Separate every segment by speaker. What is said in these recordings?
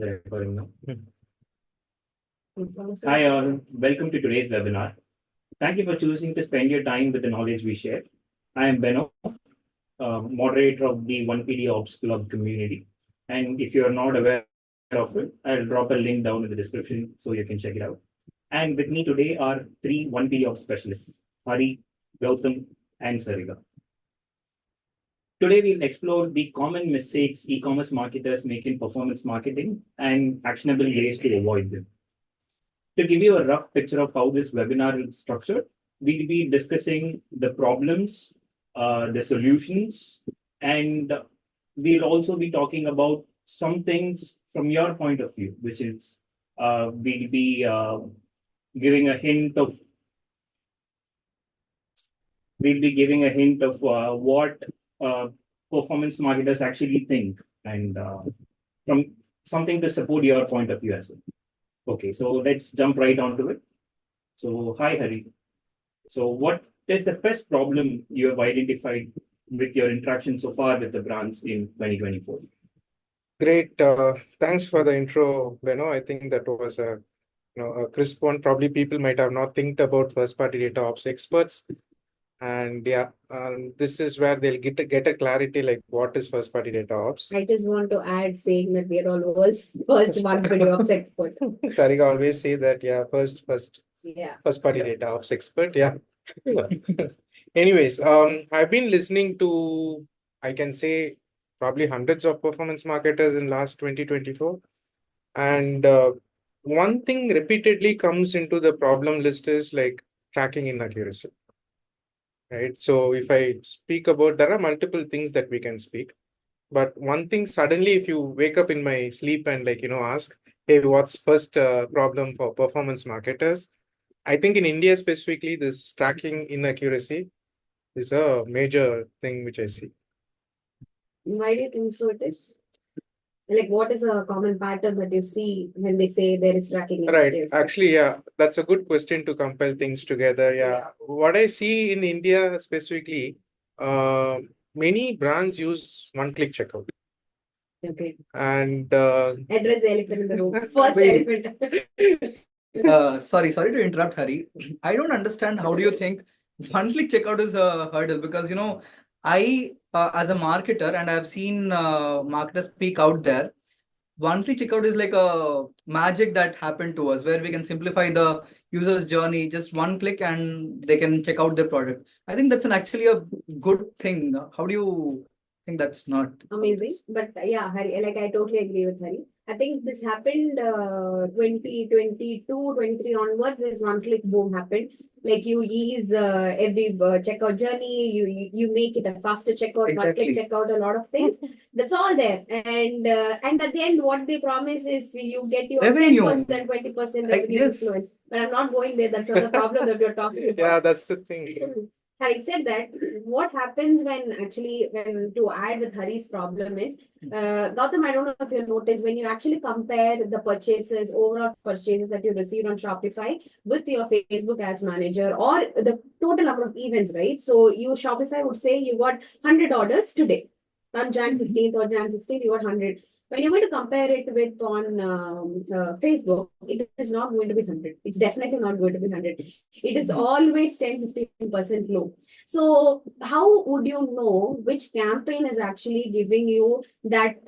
Speaker 1: the recording now.
Speaker 2: It's
Speaker 1: Hi all, welcome to today's webinar. Thank you for choosing to spend your time with the knowledge we share. I am Beno, moderator of the 1PD Ops Club community. And if you are not aware of it, I'll drop a link down in the description so you can check it out. And with me today are three 1PD Ops specialists, Hari, Gautam, and Sarika. Today, we'll explore the common mistakes e-commerce marketers make in performance marketing and actionable ways to avoid them. To give you a rough picture of how this webinar is structured, we'll be discussing the problems, the solutions, and we'll also be talking about some things from your point of view, which is we'll be giving a hint of what performance marketers actually think, and from something to support your point of view as well. Okay, so let's jump right onto it. So, hi Hari. So, what is the first problem you have identified with your interaction so far with the brands in 2024?
Speaker 3: Great. Thanks for the intro, Beno. I think that was a crisp one. Probably people might have not think about first-party data ops experts, and this is where they'll get a clarity like what is first-party data ops.
Speaker 2: I just want to add saying that we are all world's first 1PD Ops expert.
Speaker 3: Sarika always say that first-party
Speaker 2: Yeah.
Speaker 3: data ops expert. Yeah. Anyways, I've been listening to, I can say, probably hundreds of performance marketers in last 2024. And one thing repeatedly comes into the problem list is like tracking inaccuracy. Right. So if I speak about, there are multiple things that we can speak. But one thing suddenly, if you wake up in my sleep and ask, hey, what's first problem for performance marketers? I think in India specifically, this tracking inaccuracy is a major thing which I see.
Speaker 2: Why do you think so it is? Like, what is a common pattern that you see when they say there is tracking?
Speaker 3: Right. Actually, yeah, that's a good question to compile things together. Yeah. What I see in India specifically, many brands use one-click checkout.
Speaker 2: Okay.
Speaker 3: And
Speaker 2: address the elephant in the room. First
Speaker 4: elephant. Sorry to interrupt, Hari. I don't understand how do you think one-click checkout is a hurdle, because I as a marketer, and I've seen marketers speak out there, one-click checkout is like a magic that happened to us, where we can simplify the user's journey, just one click and they can check out their product. I think that's actually a good thing. How do you think that's not
Speaker 2: amazing? But yeah, Hari, like I totally agree with Hari. I think this happened 2022, 23 onwards. This one-click boom happened. Like you ease every checkout journey. You make it a faster checkout,
Speaker 4: Exactly.
Speaker 2: one-click checkout, a lot of things. That's all there. And at the end, what they promise is you get your
Speaker 4: Revenue.
Speaker 2: 10%, 20% revenue influence. But I'm not going there. That's not the problem that we're talking about.
Speaker 3: yeah, that's the thing.
Speaker 2: Having said that, what happens when to add with Hari's problem is, Gautam, I don't know if you noticed, when you actually compare the overall purchases that you received on Shopify with your Facebook Ads Manager or the total number of events, right? So Shopify would say you got 100 orders today. On Jan 15th or Jan 16th, you got 100. When you're going to compare it with on Facebook, it is not going to be 100. It's definitely not going to be 100. It is always 10-15% low. So how would you know which campaign is actually giving you that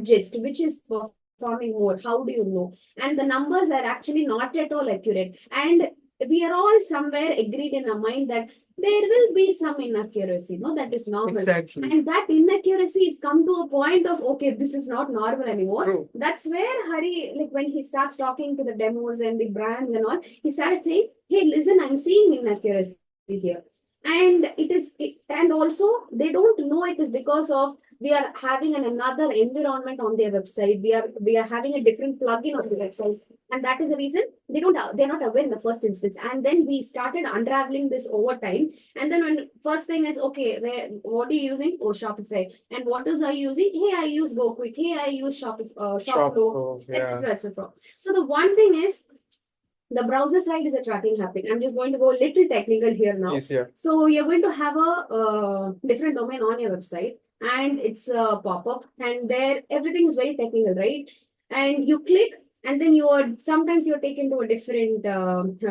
Speaker 2: gist, which is performing more? How do you know? And the numbers are actually not at all accurate. And we are all somewhere agreed in our mind that there will be some inaccuracy, no? That is normal.
Speaker 4: exactly?
Speaker 2: And that inaccuracy is come to a point of, okay, this is not normal anymore.
Speaker 3: True.
Speaker 2: That's where Hari, like when he starts talking to the demos and the brands and all, he started saying, hey, listen, I'm seeing inaccuracy here. And and also they don't know it is because of we are having another environment on their website. We are having a different plugin on the website. And that is the reason they're not aware in the first instance. And then we started unraveling this over time. And then when first thing is, okay, what are you using? Oh, Shopify. And what else are you using? Hey, I use GoQuick. Hey, I use Shopflow, etc., etc. So the one thing is, the browser side is a tracking happening. I'm just going to go a little technical here now.
Speaker 3: Yes, yeah.
Speaker 2: So you're going to have a different domain on your website, and it's a pop-up, and there everything is very technical, right? and you click, and then sometimes you're taken to a different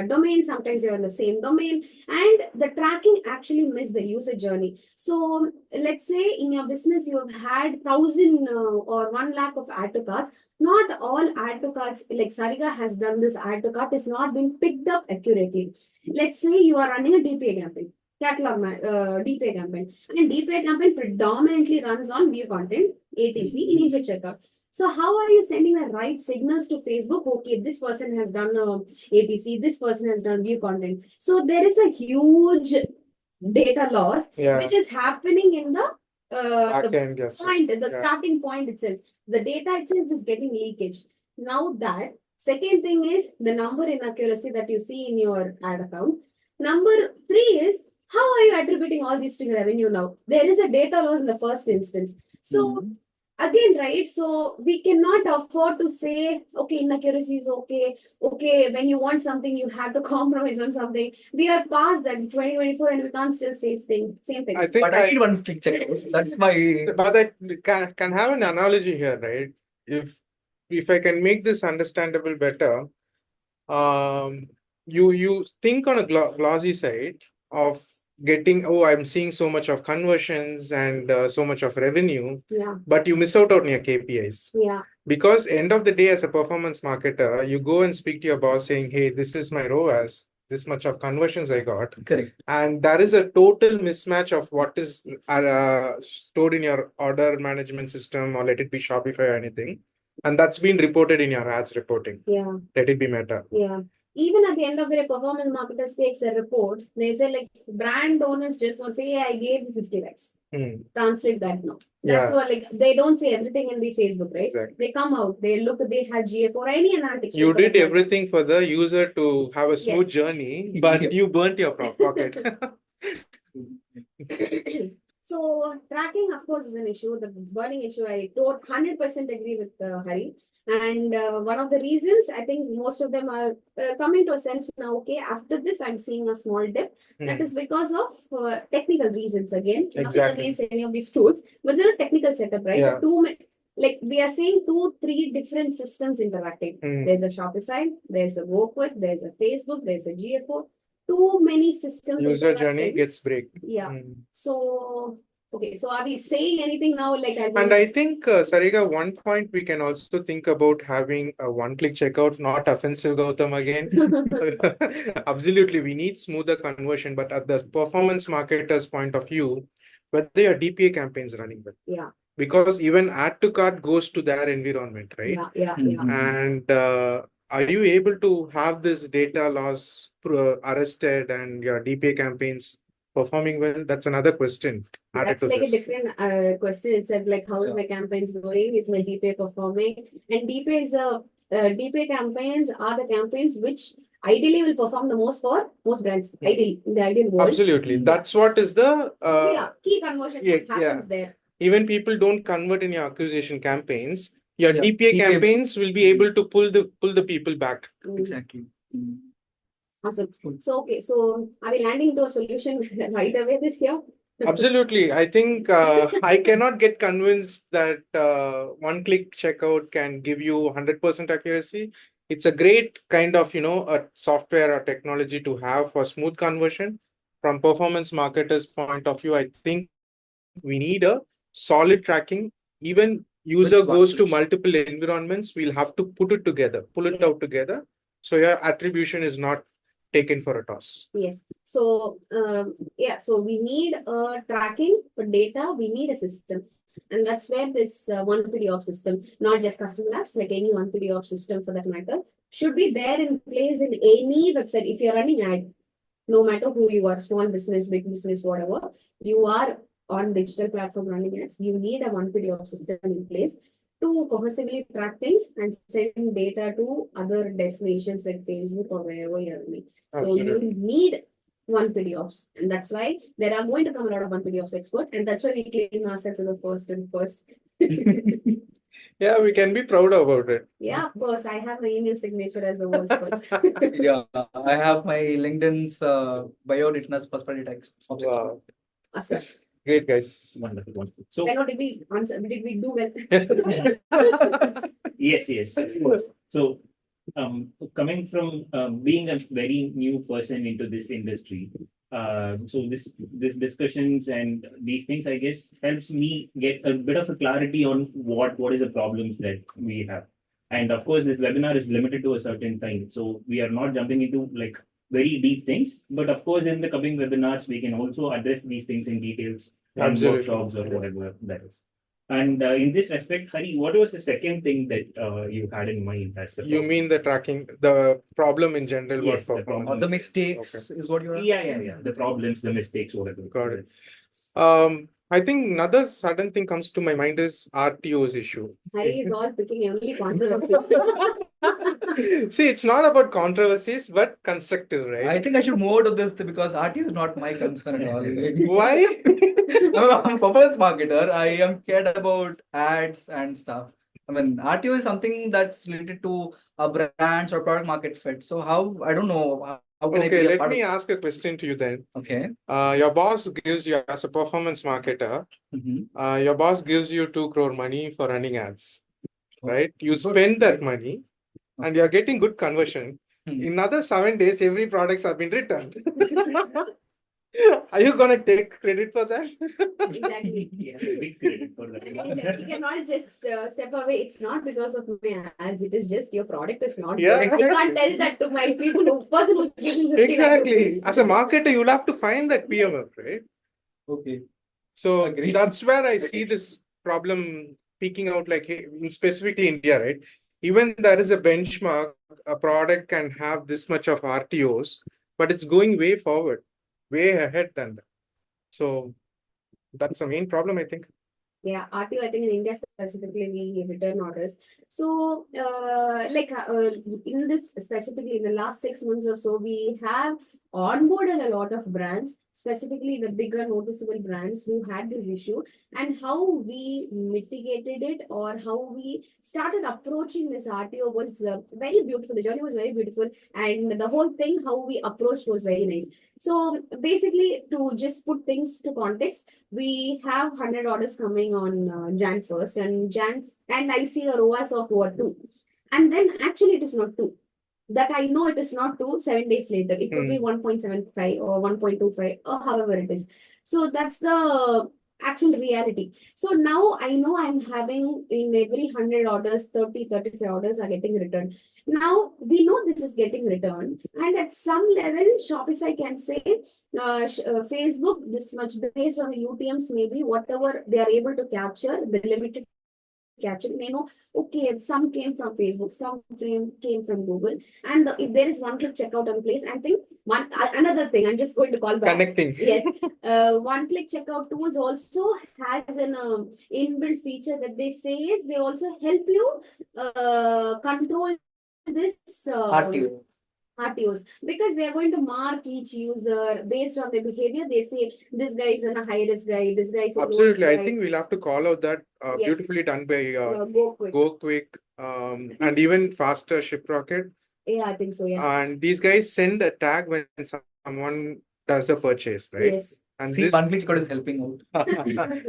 Speaker 2: domain, sometimes you're in the same domain, and the tracking actually miss the user journey. So let's say in your business you have had 1,000 or 1 lakh of add to carts. Not all add to carts, like Sarika has done this add to cart, is not been picked up accurately. Let's say you are running a DPA campaign, DPA campaign, and DPA campaign predominantly runs on view content, ATC, initial checkout. So how are you sending the right signals to Facebook? Okay, this person has done ATC, this person has done view content. So there is a huge data loss, which is happening in the point, the starting point itself. The data itself is getting leakage. Now that second thing is the number inaccuracy that you see in your ad account. Number 3 is how are you attributing all this to revenue now? There is a data loss in the first instance. So again, right? So we cannot afford to say, okay, inaccuracy is okay. Okay, when you want something, you have to compromise on something. We are past that 2024, and we can't still say same things.
Speaker 3: I think
Speaker 4: But I need one click checkout. That's my.
Speaker 3: But I can have an analogy here, right? If I can make this understandable better, you think on a glossy side of getting, oh, I'm seeing so much of conversions and so much of revenue, but you miss out on your KPIs. Because end of the day, as a performance marketer, you go and speak to your boss saying, hey, this is my ROAS, this much of conversions I got.
Speaker 4: Correct.
Speaker 3: And there is a total mismatch of what is stored in your order management system, or let it be Shopify or anything. And that's been reported in your ads reporting. Let it be Meta.
Speaker 2: Even at the end of the day, performance marketers takes a report. They say like brand owners just want to say, hey, I gave 50 likes. Translate that now. That's what, like, they don't say everything in the Facebook, right?
Speaker 3: Exactly.
Speaker 2: They come out, they look, they have GF or any analytics.
Speaker 3: You did everything for the user to have a smooth journey, but you burnt your pocket.
Speaker 2: So tracking, of course, is an issue. The burning issue, I 100% agree with Hari. And one of the reasons, I think most of them are coming to a sense now, okay, after this, I'm seeing a small dip. That is because of technical reasons again. Nothing against any of these tools, but it's a technical setup, right? Like we are seeing 2-3 different systems interacting. There's a Shopify, there's a GoQuick, there's a Facebook, there's a GFO. Too many systems.
Speaker 3: User journey gets break.
Speaker 2: So, okay. So are we saying anything now? Like,
Speaker 3: and I think, Sarika, one point we can also think about having a one-click checkout, not offensive, Gautam, again. Absolutely, we need smoother conversion, but at the performance marketer's point of view, whether your DPA campaigns running well. Because even add to cart goes to their environment, right? And are you able to have this data loss arrested and your DPA campaigns performing well? That's another question.
Speaker 2: That's like a different question itself. Like, how is my campaigns going? Is my DPA performing? And DPA campaigns are the campaigns which ideally will perform the most for most brands. Ideally, in the ideal world.
Speaker 3: Absolutely. That's what is the
Speaker 2: key conversion happens there.
Speaker 3: Even people don't convert in your acquisition campaigns. Your DPA campaigns will be able to pull the people back.
Speaker 4: Exactly.
Speaker 2: Awesome. So, okay. So, are we landing into a solution right away this year?
Speaker 3: Absolutely. I think I cannot get convinced that one-click checkout can give you 100% accuracy. It's a great kind of, a software or technology to have for smooth conversion. From performance marketers' point of view, I think we need a solid tracking. Even user goes to multiple environments, we'll have to pull it out together. So your attribution is not taken for a toss.
Speaker 2: Yes. So, so we need a tracking for data. We need a system. And that's where this one PDOP system, not just custom labs, like any one PDOP system for that matter, should be there in place in any website. If you're running ad, no matter who you are, small business, big business, whatever, you are on digital platform running ads, you need a one PDOP system in place to cohesively track things and send data to other destinations like Facebook or wherever you're running. So you need one PDOps, and that's why there are going to come a lot of one PDOps expert, and that's why we claim ourselves as the first.
Speaker 3: Yeah, we can be proud about it.
Speaker 2: Yeah, of course. I have my email signature as the world's first.
Speaker 4: Yeah, I have my LinkedIn's bio written as first party text.
Speaker 3: Wow.
Speaker 2: Awesome.
Speaker 3: Great, guys.
Speaker 1: Wonderful. So,
Speaker 2: did we do well?
Speaker 1: Yes, yes, of course. So, coming from being a very new person into this industry, so this discussions and these things, I guess, helps me get a bit of a clarity on what is the problems that we have. And of course, this webinar is limited to a certain time, so we are not jumping into like very deep things. But of course, in the coming webinars, we can also address these things in details on
Speaker 3: Absolutely.
Speaker 1: workshops or whatever that is. And in this respect, Hari, what was the second thing that you had in mind as the
Speaker 3: You
Speaker 1: problem?
Speaker 3: mean the tracking, the problem in general, what
Speaker 1: Yes, the
Speaker 3: performance?
Speaker 1: problem.
Speaker 4: The mistakes is what you're
Speaker 1: Yeah. The problems, the mistakes, whatever.
Speaker 3: Got it. I think another sudden thing comes to my mind is RTO's issue.
Speaker 2: Hari is all picking only controversies.
Speaker 3: See, it's not about controversies, but constructive, right?
Speaker 4: I think I should move out of this because RTO is not my concern at all.
Speaker 3: Why?
Speaker 4: I'm a performance marketer. I am cared about ads and stuff. I mean, RTO is something that's related to a brand's or product market fit. So how, I don't know, how can I
Speaker 3: Okay,
Speaker 4: be a
Speaker 3: let
Speaker 4: part
Speaker 3: me
Speaker 4: of?
Speaker 3: ask a question to you then.
Speaker 4: Okay.
Speaker 3: Your boss gives you, as a performance marketer, your boss gives you 2 crore money for running ads, right? You spend that money and you're getting good conversion. In another 7 days, every products have been returned. Are you gonna take credit for that?
Speaker 2: Exactly.
Speaker 1: Yeah, big credit for that.
Speaker 2: And you cannot just step away. It's not because of my ads. It is just your product is not
Speaker 3: Yeah,
Speaker 2: good. I can't tell that to my person who's giving 50 lakh
Speaker 3: Exactly.
Speaker 2: rupees.
Speaker 3: As a marketer, you'll have to find that PMF, right?
Speaker 4: Okay.
Speaker 3: So
Speaker 4: Agreed.
Speaker 3: that's where I see this problem peeking out, like in specifically India, right? Even there is a benchmark, a product can have this much of RTOs, but it's going way forward, way ahead than that. So that's the main problem, I think.
Speaker 2: Yeah, RTO, I think in India specifically, we return orders. So, in this specifically in the last 6 months or so, we have onboarded a lot of brands, specifically the bigger noticeable brands who had this issue, and how we mitigated it or how we started approaching this RTO was very beautiful. The journey was very beautiful, and the whole thing, how we approached was very nice. So, basically, to just put things to context, we have 100 orders coming on Jan 1st and I see a ROAS of what 2, and then actually it is not 2, that I know it is not 2. 7 days later it could be 1.75 or 1.25 or however it is. So that's the actual reality. So now I know I'm having in every 100 orders 35 orders are getting returned. Now we know this is getting returned, and at some level Shopify can say Facebook this much based on the UTMs, maybe whatever they are able to capture, the limited capture, they know, okay, some came from Facebook, some came from Google, and if there is one click checkout in place, I think another thing I'm just going to call back.
Speaker 3: Connecting.
Speaker 2: Yes, one click checkout tools also has an inbuilt feature that they say is they also help you control this RTOs, because they are going to mark each user based on their behavior. They say this guy is a high risk guy, this guy is a low risk
Speaker 3: Absolutely. I
Speaker 2: guy.
Speaker 3: think we'll have to call out that
Speaker 2: Yes.
Speaker 3: beautifully done by
Speaker 2: Go quick.
Speaker 3: Go Quick and even faster Shiprocket.
Speaker 2: Yeah, I think so. Yeah.
Speaker 3: And these guys send a tag when someone does the purchase, right?
Speaker 2: Yes.
Speaker 3: And
Speaker 4: See,
Speaker 3: this,
Speaker 4: one click code is helping out.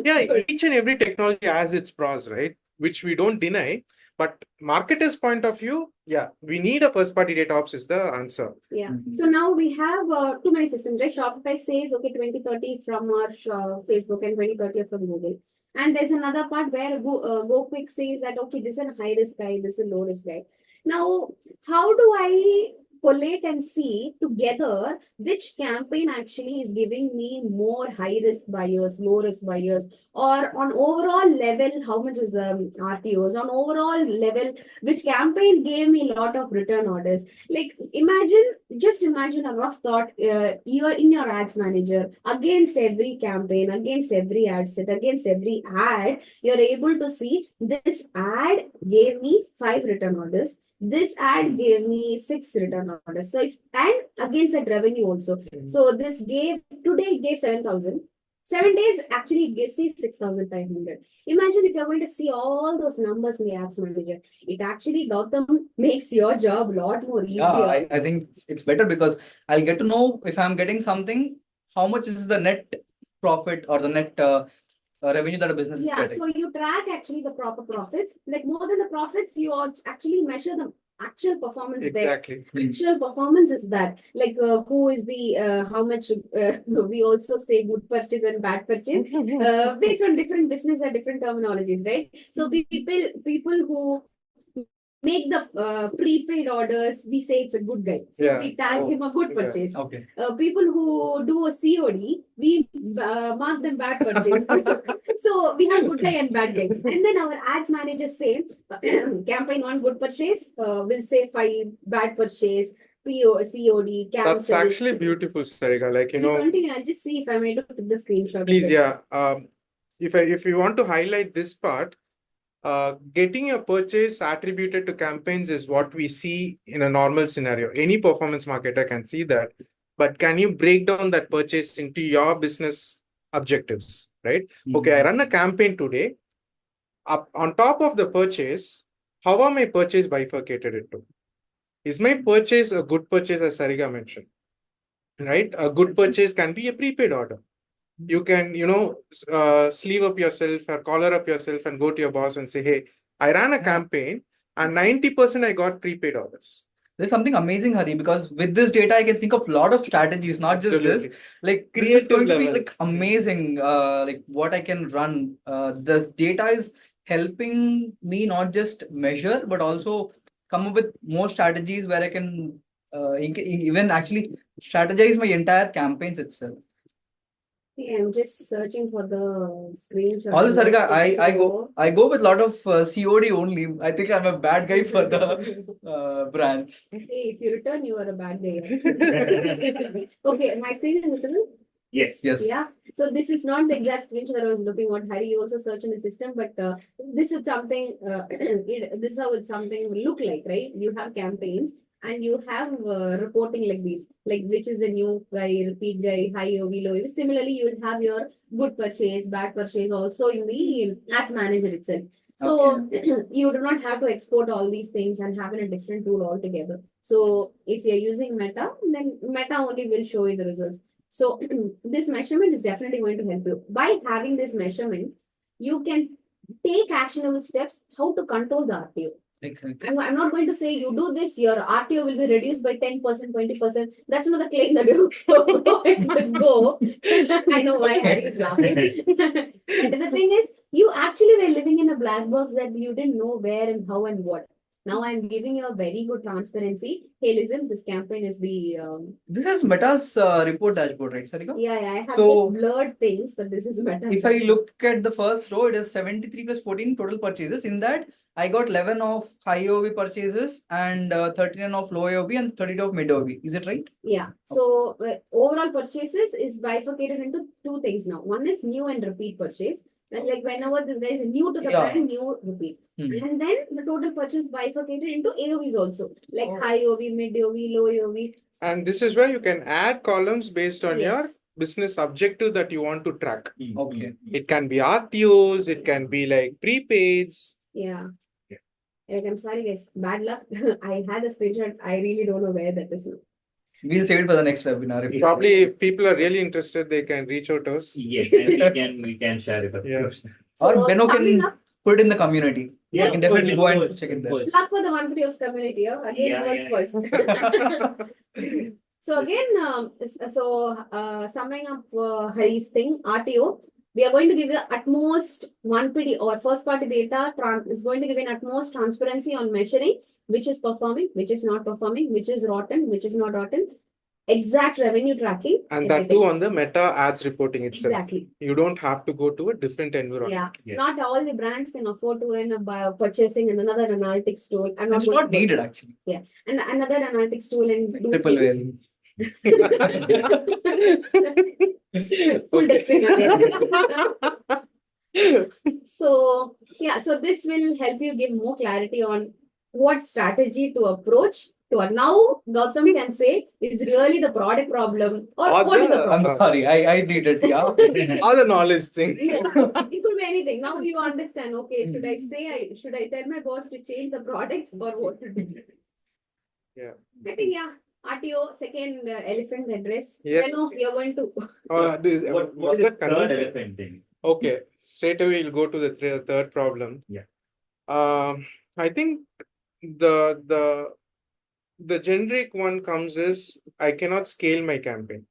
Speaker 3: yeah, each and every technology has its pros, right? Which we don't deny. But marketer's point of view, yeah, we need a first party data ops is the answer.
Speaker 2: Yeah. So now we have too many systems, right? Shopify says, okay, 2030 from our Facebook and 2030 from Google. And there's another part where Go Quick says that, okay, this is a high risk guy, this is a low risk guy. Now, how do I collate and see together which campaign actually is giving me more high risk buyers, low risk buyers, or on overall level, how much is the RTOs? On overall level, which campaign gave me a lot of return orders? Like just imagine a rough thought. You're in your ads manager, against every campaign, against every ad set, against every ad, you're able to see this ad gave me 5 return orders. This ad gave me 6 return orders. So and against that revenue also. So this today it gave 7,000. 7 days actually it gives 6,500. Imagine if you're going to see all those numbers in the ads manager. It actually, Gautam, makes your job a lot more easier.
Speaker 4: Yeah, I think it's better because I'll get to know if I'm getting something, how much is the net profit or the net revenue that a business is
Speaker 2: Yeah,
Speaker 4: getting.
Speaker 2: so you track actually the proper profits. Like more than the profits, you actually measure the actual performance there.
Speaker 3: Exactly.
Speaker 2: Actual performance is that like who is the how much we also say good purchase and bad purchase based on different business or different terminologies, right? So people who make the prepaid orders, we say it's a good guy. So
Speaker 3: Yeah.
Speaker 2: we tag him a good
Speaker 3: Yeah.
Speaker 2: purchase.
Speaker 4: Okay.
Speaker 2: People who do a COD, we mark them bad purchase. So we have good guy and bad guy. And then our ads managers say, campaign 1 good purchase, will say 5 bad purchase, COD, cancel.
Speaker 3: That's actually beautiful, Sarika. Like,
Speaker 2: You continue, I'll just see if I'm able to put the screenshot.
Speaker 3: please,
Speaker 2: of it.
Speaker 3: yeah. If you want to highlight this part, getting a purchase attributed to campaigns is what we see in a normal scenario. Any performance marketer can see that. But can you break down that purchase into your business objectives, right? Okay, I run a campaign today. Up on top of the purchase, how are my purchase bifurcated into? Is my purchase a good purchase, as Sarika mentioned? Right? A good purchase can be a prepaid order. You can, sleeve up yourself or collar up yourself and go to your boss and say, hey, I ran a campaign and 90% I got prepaid orders.
Speaker 4: There's something amazing, Hari, because with this data, I can think of a lot of strategies, not just this.
Speaker 3: Absolutely.
Speaker 4: Like this is
Speaker 3: Creative
Speaker 4: going to be
Speaker 3: level.
Speaker 4: like amazing. Like what I can run. This data is helping me not just measure, but also come up with more strategies where I can even actually strategize my entire campaigns itself.
Speaker 2: Yeah, I'm just searching for the screenshot.
Speaker 4: Also, Sarika, I go with a lot of COD only. I think I'm a bad guy for the brands.
Speaker 2: Hey, if you return, you are a bad guy. Okay, my screen is visible.
Speaker 1: Yes.
Speaker 4: Yes.
Speaker 2: Yeah. So this is not the exact screenshot that I was looking at. Harry, you also search in the system, but this is something. This is how it's something will look like, right? You have campaigns and you have reporting like this, like which is a new guy, repeat guy, high OV, low OV. Similarly, you will have your good purchase, bad purchase also in the ads manager itself. So you do not have to export all these things and have in a different tool altogether. So if you're using Meta, then Meta only will show you the results. So this measurement is definitely going to help you. By having this measurement, you can take actionable steps how to control the RTO.
Speaker 4: Exactly.
Speaker 2: I'm not going to say you do this, your RTO will be reduced by 10%, 20%. That's not the claim that you're going to go. I know why Harry is laughing. But the thing is, you actually were living in a black box that you didn't know where and how and what. Now I'm giving you a very good transparency. Hey, listen, this campaign is the
Speaker 4: This is Meta's report dashboard, right, Sarika?
Speaker 2: yeah, I have
Speaker 4: So,
Speaker 2: this blurred things, but this is Meta.
Speaker 4: If I look at the first row, it is 73 plus 14 total purchases. In that, I got 11 of high OV purchases and 39 of low OV and 32 of mid OV. Is it right?
Speaker 2: Yeah. So overall purchases is bifurcated into 2 things now. One is new and repeat purchase. Like whenever this guy is new to the brand, new repeat. And then the total purchase bifurcated into AOVs also, like high OV, mid OV, low OV.
Speaker 3: And this is where you can add columns based on your
Speaker 2: Yes.
Speaker 3: business objective that you want to track.
Speaker 4: Okay.
Speaker 3: It can be RTOs, it can be like prepaids.
Speaker 2: Yeah. Like, I'm sorry, guys. Bad luck. I had a screenshot. I really don't know where that is now.
Speaker 4: We'll save it for the next webinar. If
Speaker 3: Probably if people are really interested, they can reach out to us.
Speaker 1: Yes, and we can share it. Of
Speaker 3: Yeah.
Speaker 1: course.
Speaker 4: Or Benno
Speaker 2: coming
Speaker 4: can
Speaker 2: up,
Speaker 4: put in the community.
Speaker 1: Yeah,
Speaker 4: You can definitely
Speaker 1: of
Speaker 4: go
Speaker 1: course,
Speaker 4: and check it
Speaker 1: of
Speaker 4: there.
Speaker 1: course.
Speaker 2: luck for the one videos community. Again,
Speaker 1: Yeah,
Speaker 2: words
Speaker 1: yeah.
Speaker 2: first. So again, summing up Hari's thing, RTO, we are going to give the utmost 1PD or first party data is going to give an utmost transparency on measuring which is performing, which is not performing, which is rotten, which is not rotten, exact revenue tracking.
Speaker 3: And that too on the Meta ads reporting itself.
Speaker 2: Exactly.
Speaker 3: You don't have to go to a different environment.
Speaker 2: Yeah. Not all the brands can afford to end up purchasing another analytics tool.
Speaker 4: It's not needed actually.
Speaker 2: Yeah, and another analytics tool and do
Speaker 4: Triple
Speaker 2: things.
Speaker 4: whale.
Speaker 2: Full disclaimer. So yeah, so this will help you give more clarity on what strategy to approach. To now, Gautam can say is really the product problem or what is the problem.
Speaker 4: I'm sorry, I need it. Yeah.
Speaker 3: Or the knowledge thing.
Speaker 2: Yeah, it could be anything. Now you understand. Okay, should I tell my boss to change the products or what to do?
Speaker 3: Yeah.
Speaker 2: I think RTO second elephant address.
Speaker 3: Yes.
Speaker 2: You're going to.
Speaker 3: This,
Speaker 1: What
Speaker 3: what's
Speaker 1: is
Speaker 3: the
Speaker 1: the third
Speaker 3: conundrum?
Speaker 1: elephant thing?
Speaker 3: Okay, straight away we'll go to the third problem.
Speaker 1: Yeah.
Speaker 3: I think the generic one comes is I cannot scale my campaign.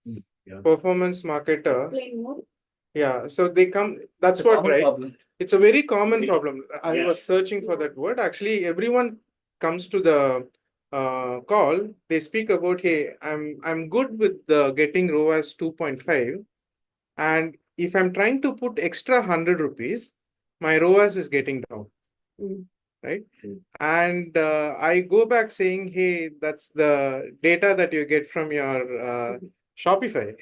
Speaker 1: Yeah.
Speaker 3: Performance marketer.
Speaker 2: Explain more.
Speaker 3: Yeah, so they come. That's
Speaker 4: It's a
Speaker 3: what,
Speaker 4: common
Speaker 3: right?
Speaker 4: problem.
Speaker 3: It's a very common problem. I
Speaker 1: Yeah.
Speaker 3: was searching for that word. Actually, everyone comes to the call. They speak about, hey, I'm good with the getting ROAS 2.5, and if I'm trying to put extra 100 rupees, my ROAS is getting down. Right? And I go back saying, hey, that's the data that you get from your Shopify.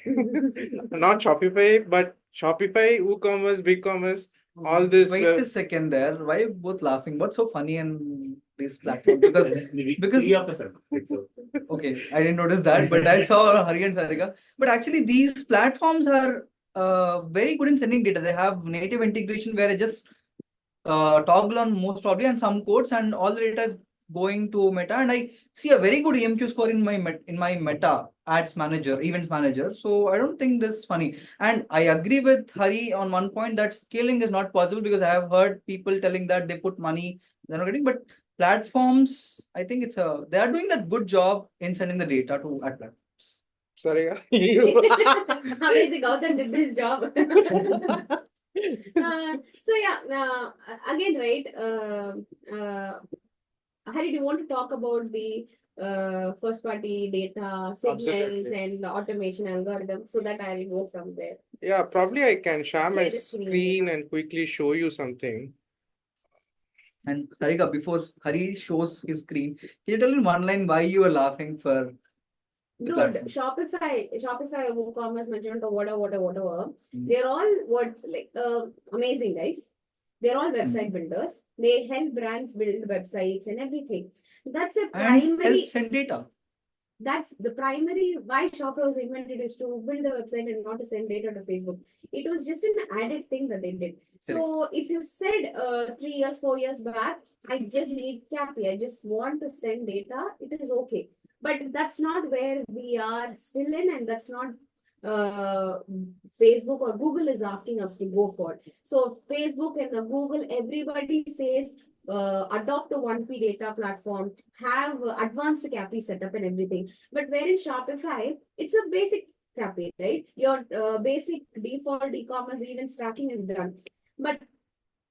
Speaker 3: Not Shopify, but Shopify, WooCommerce, BigCommerce, all this.
Speaker 4: Wait a second there. Why are you both laughing? What's so funny in these platforms? Because
Speaker 1: Three of us are. So.
Speaker 4: okay, I didn't notice that, but I saw Hari and Sarika. But actually, these platforms are very good in sending data. They have native integration where I just toggle on most probably and some codes, and all the data is going to Meta. And I see a very good EMQ score in my Meta ads manager, events manager. So I don't think this is funny. And I agree with Hari on one point that scaling is not possible, because I have heard people telling that they put money, they're not getting. But platforms, I think they are doing that good job in sending the data to ad platforms.
Speaker 3: Sorry.
Speaker 2: Obviously, Gautam did his job. So yeah, again, right? Hari, do you want to talk about the first party data signals
Speaker 3: Absolutely.
Speaker 2: and automation algorithms, so that I'll go from there?
Speaker 3: Yeah, probably I can share my
Speaker 2: Share the screen.
Speaker 3: screen and quickly show you something.
Speaker 4: And Sarika, before Hari shows his screen, can you tell in one line why you are laughing for the
Speaker 2: Dude,
Speaker 4: platform?
Speaker 2: Shopify, WooCommerce, Magento, whatever. They're all amazing guys. They're all website builders. They help brands build websites and everything. That's a
Speaker 4: And
Speaker 2: primary.
Speaker 4: help send data.
Speaker 2: That's the primary why Shopify was invented, is to build the website and not to send data to Facebook. It was just an added thing that they did. So if you said 3 years, 4 years back, I just need Cappy, I just want to send data, it is okay. But that's not where we are still in, and that's not Facebook or Google is asking us to go for. So Facebook and Google, everybody says adopt a 1P data platform, have advanced CAPI setup and everything. But where in Shopify, it's a basic CAPI, right? Your basic default e-commerce events tracking is done. But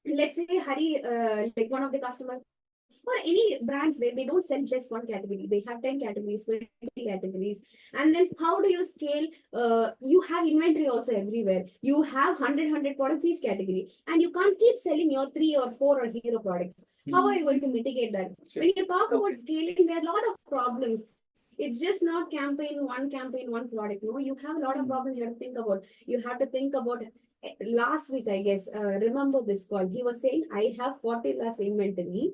Speaker 2: let's say Hari, like one of the customers, or any brands, they don't sell just one category. They have 10 categories, 20 categories. And then how do you scale? You have inventory also everywhere. You have 100 products each category. And you can't keep selling your 3 or 4 or hero products. How are you going to mitigate that? When you talk about scaling, there are a lot of problems. It's just not campaign, one product. No, you have a lot of problems you have to think about. You have to think about last week, I guess, remember this call. He was saying, I have 40 lakhs inventory.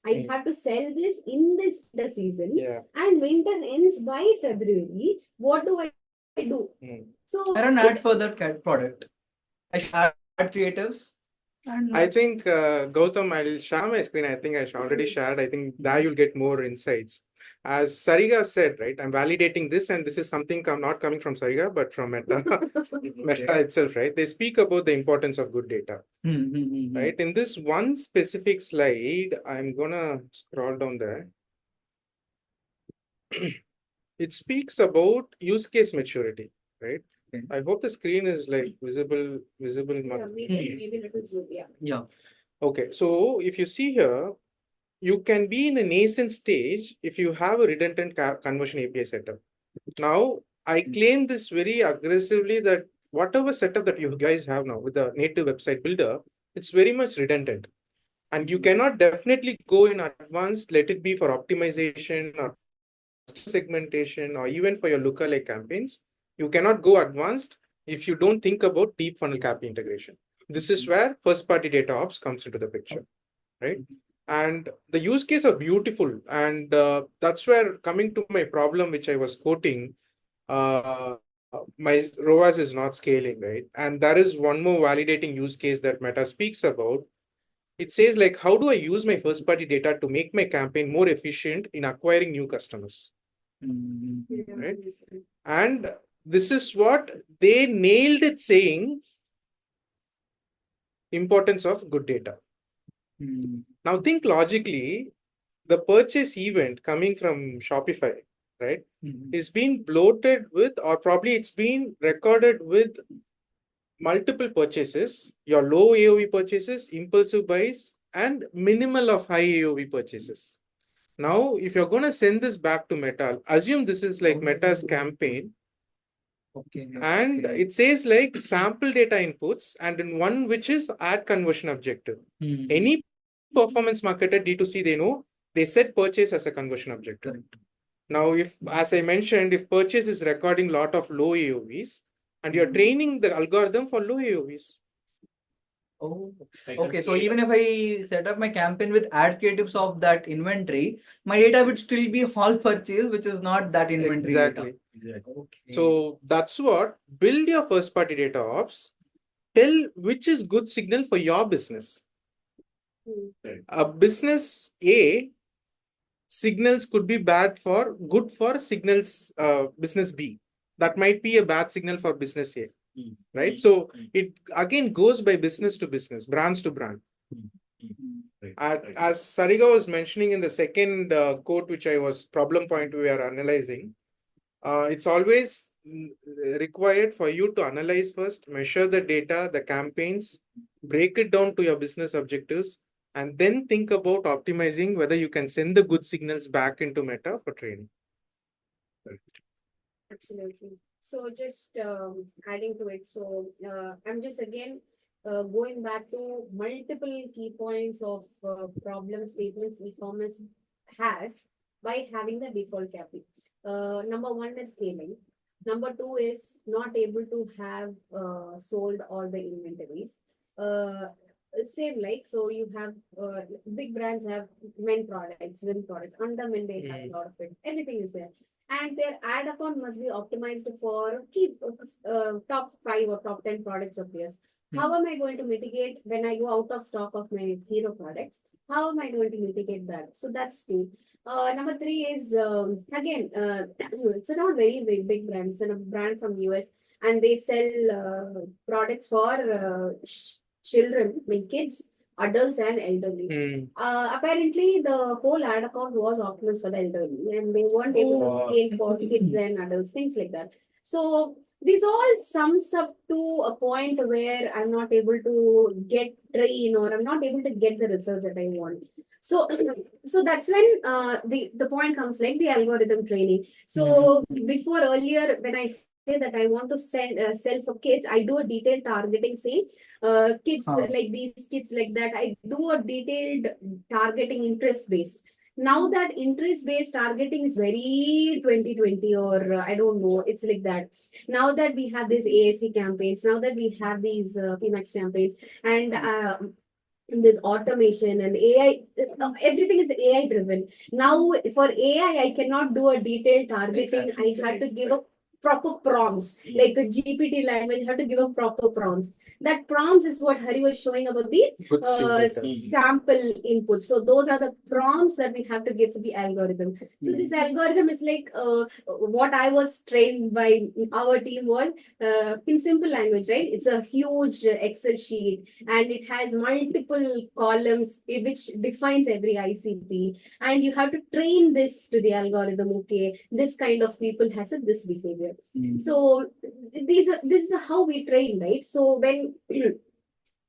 Speaker 2: I have to sell this in this winter season, and winter ends by February. What do I do? So
Speaker 4: I run ads for that product. I should add creatives. And
Speaker 3: I think Gautam, I'll share my screen. I think I already shared. I think there you'll get more insights. As Sarika said, right, I'm validating this, and this is something not coming from Sarika, but from Meta, Meta itself, right? They speak about the importance of good data, right? In this one specific slide, I'm gonna scroll down there. It speaks about use case maturity, right? I hope the screen is like visible.
Speaker 2: yeah, maybe little zoom,
Speaker 4: yeah.
Speaker 3: Okay, so if you see here, you can be in a nascent stage if you have a redundant conversion API setup. Now, I claim this very aggressively that whatever setup that you guys have now with the native website builder, it's very much redundant. And you cannot definitely go in advanced, let it be for optimization or segmentation or even for your lookalike campaigns. You cannot go advanced if you don't think about deep funnel CAPI integration. This is where first party data ops comes into the picture, right? And the use case are beautiful. And that's where, coming to my problem, which I was quoting, my ROAS is not scaling, right? And there is one more validating use case that Meta speaks about. It says like, how do I use my first party data to make my campaign more efficient in acquiring new customers? Right? And this is what they nailed it, saying importance of good data.
Speaker 4: Hmm.
Speaker 3: Now think logically, the purchase event coming from Shopify, right,
Speaker 4: Hmm.
Speaker 3: is being bloated with, or probably it's been recorded with multiple purchases, your low AOV purchases, impulsive buys, and minimal of high AOV purchases. Now, if you're going to send this back to Meta, assume this is like Meta's campaign,
Speaker 4: Okay.
Speaker 3: and
Speaker 4: Okay.
Speaker 3: it says like sample data inputs, and in one which is ad conversion objective.
Speaker 4: Hmm.
Speaker 3: Any performance marketer D2C, they know they set purchase as a conversion objective.
Speaker 4: Correct.
Speaker 3: Now, if, as I mentioned, if purchase is recording lot of low AOVs, and you're training the algorithm for low AOVs.
Speaker 4: Oh,
Speaker 1: I can
Speaker 4: okay. So
Speaker 1: scale
Speaker 4: even
Speaker 1: up.
Speaker 4: if I set up my campaign with ad creatives of that inventory, my data would still be all purchase, which is not that inventory data.
Speaker 3: Exactly.
Speaker 1: Exactly.
Speaker 4: Okay.
Speaker 3: So that's what, build your first party data ops, tell which is good signal for your business. A business A signals could be good for signals business B. That might be a bad signal for business A, right? So it again goes by business to business, brands to brand. As Sariga was mentioning in the second quote, which I was problem point we are analyzing, it's always required for you to analyze first, measure the data, the campaigns, break it down to your business objectives, and then think about optimizing whether you can send the good signals back into Meta for training.
Speaker 2: Absolutely. So just adding to it. So I'm just again going back to multiple key points of problem statements e-commerce has by having the default capping. Number one is scaling. Number two is not able to have sold all the inventories. Same like, so you have big brands have men products, women products, under men they have a lot of it. Everything is there, and their ad account must be optimized for keep top 5 or top 10 products of theirs. How am I going to mitigate when I go out of stock of my hero products? How am I going to mitigate that? So that's two. Number three is again, it's a not very big brand. It's a brand from US, and they sell products for children, I mean kids, adults, and elderly. Apparently, the whole ad account was optimized for the elderly, and they weren't able to scale for kids and adults, things like that. So this all sums up to a point where I'm not able to get train, or I'm not able to get the results that I want. So, so that's when the point comes, like the algorithm training. So before earlier, when I say that I want to sell for kids, I do a detailed targeting, say kids like these, kids like that. I do a detailed targeting interest based. Now that interest based targeting is very 2020, or I don't know, it's like that. Now that we have these ASC campaigns, now that we have these PMAX campaigns, and this automation and AI, everything is AI driven. Now for AI, I cannot do a detailed targeting. I had to give a proper prompts, like the GPT language, you have to give a proper prompts. That prompts is what Hari was showing about the sample input. So those are the prompts that we have to give to the algorithm. So this algorithm is like what I was trained by our team was in simple language, right? It's a huge Excel sheet, and it has multiple columns which defines every ICP, and you have to train this to the algorithm. Okay, this kind of people has this behavior. So this is how we train, right? So when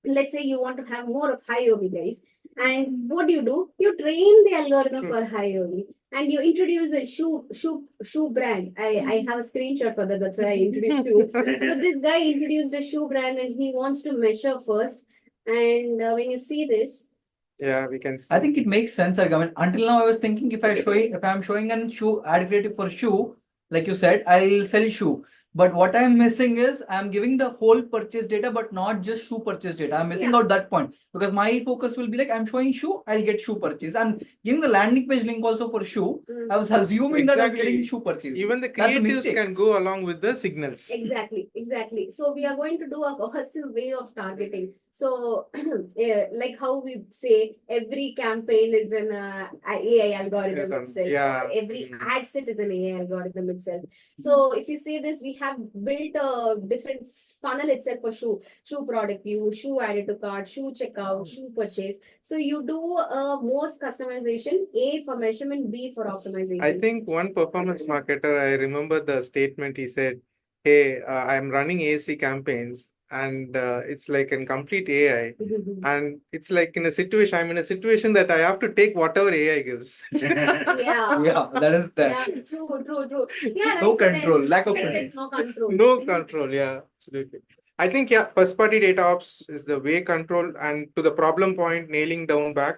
Speaker 2: let's say you want to have more of high OV guys, and what do? You train the algorithm for high OV, and you introduce a shoe brand. I have a screenshot for that. That's why I introduced shoe. So this guy introduced a shoe brand, and he wants to measure first. And when you see this,
Speaker 3: yeah, we can see.
Speaker 4: I think it makes sense, Argaman. Until now, I was thinking if I'm showing a shoe ad creative for shoe, like you said, I'll sell shoe. But what I'm missing is I'm giving the whole purchase data, but not just shoe purchase data. I'm missing out that point, because my focus will be like I'm showing shoe, I'll get shoe purchase, and giving the landing page link also for shoe. I was assuming that I'm getting shoe purchase.
Speaker 3: Even the
Speaker 4: That's a
Speaker 3: creatives
Speaker 4: mistake.
Speaker 3: can go along with the signals.
Speaker 2: Exactly. So we are going to do a cohesive way of targeting. So like how we say every campaign is an AI algorithm itself.
Speaker 3: Yeah.
Speaker 2: Or every ad set is an AI algorithm itself. So if you say this, we have built a different funnel itself for shoe product view, shoe added to cart, shoe checkout, shoe purchase. So you do most customization, A for measurement, B for optimization.
Speaker 3: I think one performance marketer, I remember the statement he said, hey, I'm running ASC campaigns and it's like a complete AI. And it's like I'm in a situation that I have to take whatever AI gives.
Speaker 2: Yeah.
Speaker 4: Yeah, that is that.
Speaker 2: Yeah, true. Yeah,
Speaker 4: No
Speaker 2: right. So then
Speaker 4: control, lack
Speaker 2: it's
Speaker 4: of
Speaker 2: like
Speaker 4: control.
Speaker 2: there's no control.
Speaker 3: No control, yeah, absolutely. I think, yeah, first party data ops is the way control, and to the problem point, nailing down back.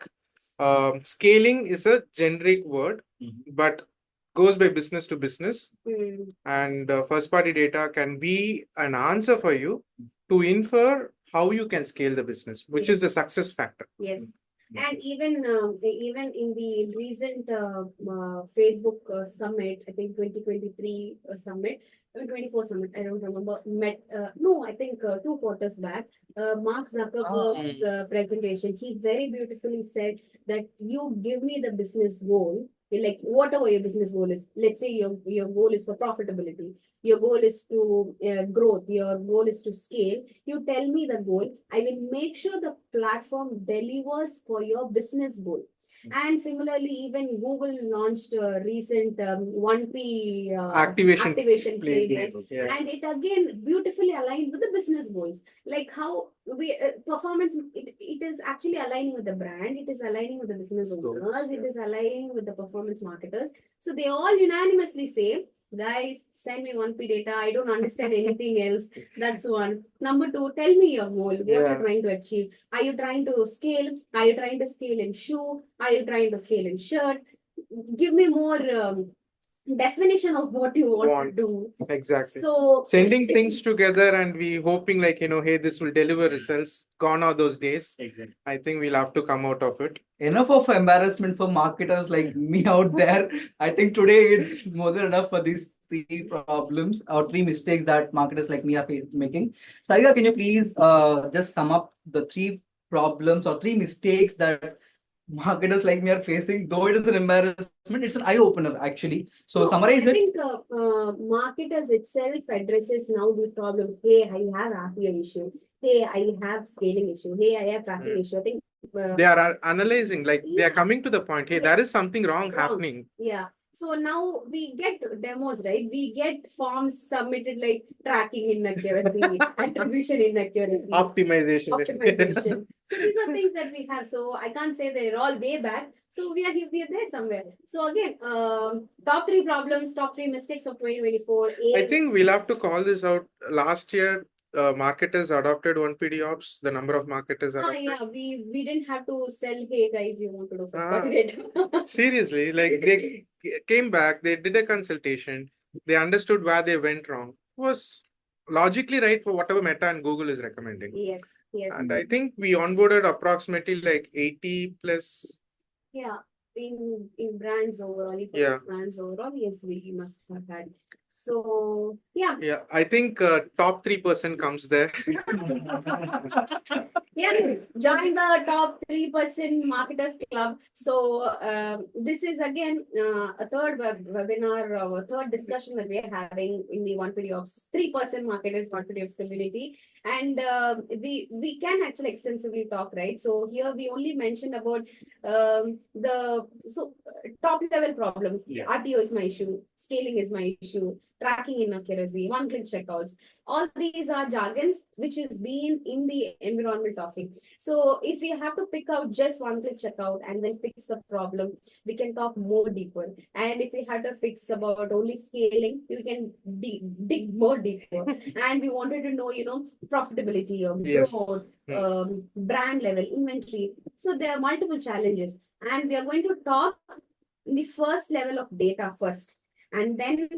Speaker 3: Scaling is a generic word, but goes by business to business.
Speaker 2: Mm.
Speaker 3: And first party data can be an answer for you to infer how you can scale the business, which is the success factor.
Speaker 2: Yes. And even in the recent Facebook summit, I think 2023 summit, 24 summit, I don't remember, I think 2 quarters back, Mark Zuckerberg's presentation, he very beautifully said that you give me the business goal, like whatever your business goal is. Let's say your goal is for profitability, your goal is to growth, your goal is to scale. You tell me the goal, I will make sure the platform delivers for your business goal. And similarly, even Google launched a recent 1P
Speaker 3: Activation
Speaker 2: playbook,
Speaker 3: Yeah.
Speaker 2: and it again beautifully aligned with the business goals. Like how we performance, it is actually aligning with the brand, it is aligning with the business
Speaker 3: Goals,
Speaker 2: owners, it
Speaker 3: yeah.
Speaker 2: is aligning with the performance marketers. So they all unanimously say, guys, send me 1P data. I don't understand anything else. That's one. Number two, tell me your goal. What you're trying to achieve. Are you trying to scale? Are you trying to scale in shoe? Are you trying to scale in shirt? Give me more definition of what you want to do.
Speaker 3: Exactly.
Speaker 2: So
Speaker 3: Sending things together and we hoping like, hey, this will deliver results. Gone are those days.
Speaker 1: Exactly.
Speaker 3: I think we'll have to come out of it.
Speaker 4: Enough of embarrassment for marketers like me out there. I think today it's more than enough for these 3 problems or 3 mistakes that marketers like me are making. Sarika, can you please just sum up the 3 problems or 3 mistakes that marketers like me are facing? Though it is an embarrassment, it's an eye opener actually. So
Speaker 2: no,
Speaker 4: summarize
Speaker 2: I
Speaker 4: it.
Speaker 2: think marketers itself addresses now these problems. Hey, I have API issue. Hey, I have scaling issue. Hey, I have tracking issue. I think
Speaker 3: They are analyzing, like they are
Speaker 2: Yeah.
Speaker 3: coming to the point, hey,
Speaker 2: Yes.
Speaker 3: there is something wrong
Speaker 2: Wrong.
Speaker 3: happening.
Speaker 2: Yeah. So now we get demos, right? We get forms submitted like tracking inaccuracy, attribution inaccuracy,
Speaker 3: Optimization.
Speaker 2: optimization. So these are things that we have. So I can't say they're all way back. So we are there somewhere. So again, top 3 problems, top 3 mistakes of 2024.
Speaker 3: I think we'll have to call this out. Last year, marketers adopted 1PD ops. The number of marketers adopted.
Speaker 2: yeah, we didn't have to sell. Hey guys, you want to do first party data?
Speaker 3: Seriously, like they came back, they did a consultation, they understood where they went wrong. It was logically right for whatever Meta and Google is recommending.
Speaker 2: Yes.
Speaker 3: And I think we onboarded approximately like 80 plus.
Speaker 2: Yeah, in brands overall,
Speaker 3: Yeah.
Speaker 2: brands overall, yes, we must have had. So yeah,
Speaker 3: Yeah, I think top 3% comes there.
Speaker 2: yeah, join the top 3% marketers club. So this is again a third webinar, a third discussion that we are having in the 1PD Ops 3% marketers 1PD Ops community, and we can actually extensively talk, right? So here we only mentioned about top level problems.
Speaker 1: Yeah.
Speaker 2: RTO is my issue, scaling is my issue, tracking inaccuracy, one-click checkouts. All these are jargons which is being in the environment talking. So if we have to pick out just one-click checkout and then fix the problem, we can talk more deeper. And if we had to fix about only scaling, we can dig more deeper. And we wanted to know, profitability or
Speaker 3: Yes.
Speaker 2: growth, brand level, inventory. So there are multiple challenges. And we are going to talk the first level of data first, and then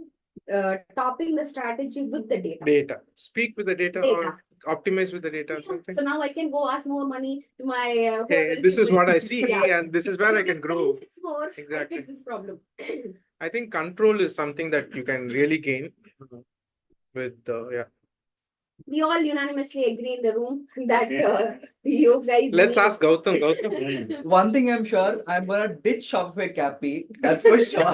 Speaker 2: topping the strategy with the data.
Speaker 3: Speak with the data,
Speaker 2: Data.
Speaker 3: or optimize with the data. Or
Speaker 2: Yeah.
Speaker 3: something.
Speaker 2: So now I can go ask more money to my.
Speaker 3: Hey, this is what I see,
Speaker 2: Yeah.
Speaker 3: and this is where I can grow.
Speaker 2: More,
Speaker 3: Exactly.
Speaker 2: I fix this problem.
Speaker 3: I think control is something that you can really gain with yeah.
Speaker 2: we all unanimously agree in the room that you guys
Speaker 3: Let's
Speaker 2: need-
Speaker 3: ask Gautam. Gautam.
Speaker 4: One thing I'm sure, I'm gonna ditch Shopify Cappy. That's for sure.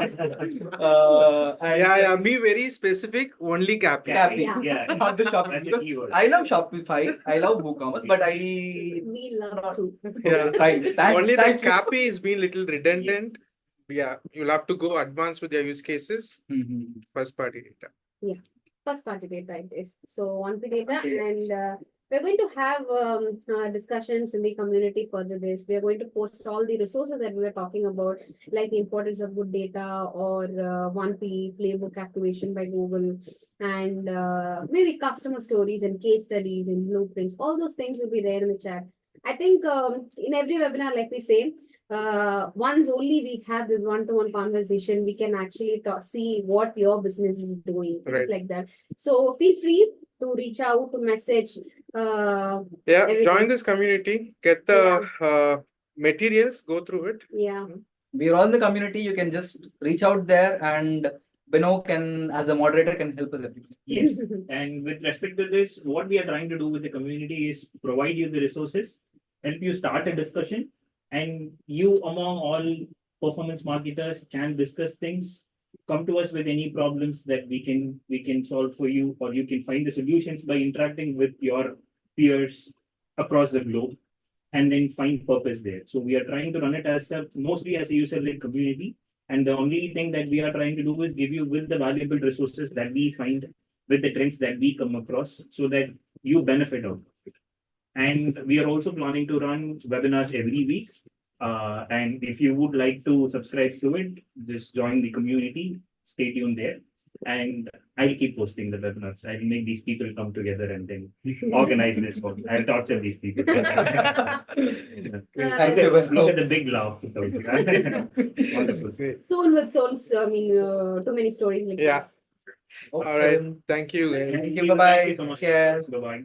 Speaker 4: And
Speaker 3: Yeah. Be very specific. Only Cappy.
Speaker 4: Cappy,
Speaker 2: Yeah.
Speaker 4: not the Shopify.
Speaker 1: That's a
Speaker 4: Because
Speaker 1: keyword.
Speaker 4: I love Shopify, I love WooCommerce, but I
Speaker 2: we love to.
Speaker 3: Yeah.
Speaker 4: Thank
Speaker 3: Only the
Speaker 4: thank you.
Speaker 3: Cappy is being little redundant. Yeah, you'll have to go advanced with your use cases.
Speaker 4: Mhm.
Speaker 3: First party data.
Speaker 2: First party data it is. So 1P data, and we're going to have discussions in the community further this. We are going to post all the resources that we were talking about, like the importance of good data or 1P playbook activation by Google, and maybe customer stories and case studies and blueprints. All those things will be there in the chat. I think in every webinar, like we say, once only we have this one-to-one conversation, we can actually see what your business is doing.
Speaker 3: Right.
Speaker 2: It's like that. So feel free to reach out, to message.
Speaker 3: Yeah,
Speaker 2: Everything.
Speaker 3: join this community, get the materials, go through it.
Speaker 2: Yeah.
Speaker 4: We're all in the community. You can just reach out there, and Beno can, as a moderator, can help us everything.
Speaker 1: Yes. And with respect to this, what we are trying to do with the community is provide you the resources, help you start a discussion, and you among all performance marketers can discuss things. Come to us with any problems that we can solve for you, or you can find the solutions by interacting with your peers across the globe, and then find purpose there. So we are trying to run it as mostly as a user-led community. And the only thing that we are trying to do is give you with the valuable resources that we find, with the trends that we come across, so that you benefit out of it. And we are also planning to run webinars every week. And if you would like to subscribe to it, just join the community, stay tuned there. And I'll keep posting the webinars. I'll make these people come together and then organize this one. I'll torture these people.
Speaker 4: Thank you,
Speaker 1: Look at
Speaker 4: Beno.
Speaker 1: the big laugh. Wonderful.
Speaker 2: Soul with souls. I mean, too many stories like
Speaker 3: Yeah.
Speaker 2: this.
Speaker 3: All right. Thank you.
Speaker 4: Thank you. Bye-bye.
Speaker 1: so much.
Speaker 4: Take care.
Speaker 1: Bye-bye.